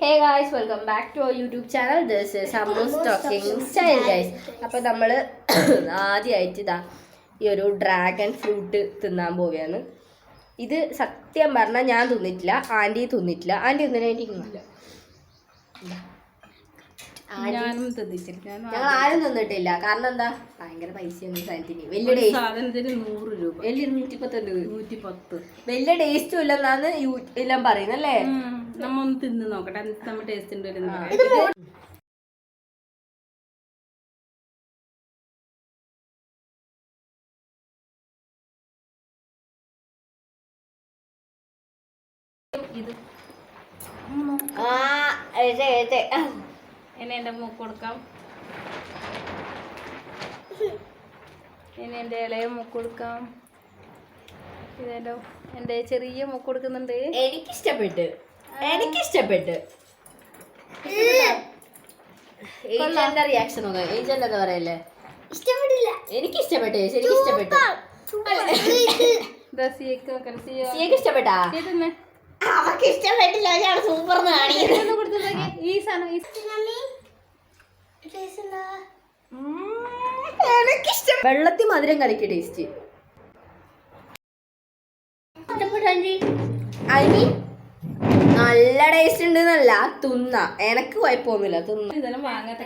Hey guys, welcome back to our YouTube channel. This is Ammu's Talking Style guys. അപ്പോൾ നമ്മൾ ആദ്യമായിട്ട് ഇതാ ഈ ഒരു ഡ്രാഗൺ ഫ്രൂട്ട് തിന്നാൻ പോവുകയാണ്. ഇത് സത്യം പറഞ്ഞാൽ ഞാൻ തിന്നിട്ടില്ല, ആൻറ്റി തിന്നിട്ടില്ല. ആൻറ്റി തിന്നില്ല, ഞങ്ങൾ ആരും തിന്നിട്ടില്ല. കാരണം എന്താ, ഭയങ്കര പൈസയാണ് സാധനത്തിന്. വലിയ സാധനത്തിന് 100 രൂപ, വലിയ 110 വലിയ ടേസ്റ്റും ഇല്ലെന്നാണ് എല്ലാം പറയുന്നല്ലേ. നമ്മ ഒന്ന് തിന്ന് നോക്കട്ടെ, നമ്മ ടേസ്റ്റ് ഉണ്ട്. ഇനി എന്റെ മൂക്ക് കൊടുക്കാം, ഇനി എന്റെ ഇളയ മൂക്ക് കൊടുക്കാം. ഇതെന്റെ എന്റെ ചെറിയ മൂക്ക് കൊടുക്കുന്നുണ്ട്. എനിക്കിഷ്ടപ്പെട്ട് എന്താ റിയാക്ഷൻ നോക്കാം. ഏജന്റ് എന്താ പറയല്ലേ? ഇഷ്ടപ്പെട്ടില്ല. എനിക്കിഷ്ടപ്പെട്ടു, ശരിക്കും ഇഷ്ടപ്പെട്ടു. ഇഷ്ടപ്പെട്ടാ? അവർക്ക് ഇഷ്ടപ്പെട്ടില്ല, സൂപ്പർ ഈ സാധനം വെള്ളത്തിൽ മധുരം കലക്കി ടേസ്റ്റ്. നല്ല ടേസ്റ്റ് ഉണ്ട് എന്നല്ല, തിന്ന എനക്ക് കുഴപ്പമൊന്നുമില്ല. തിന്ന ഇതെല്ലാം വാങ്ങാത്ത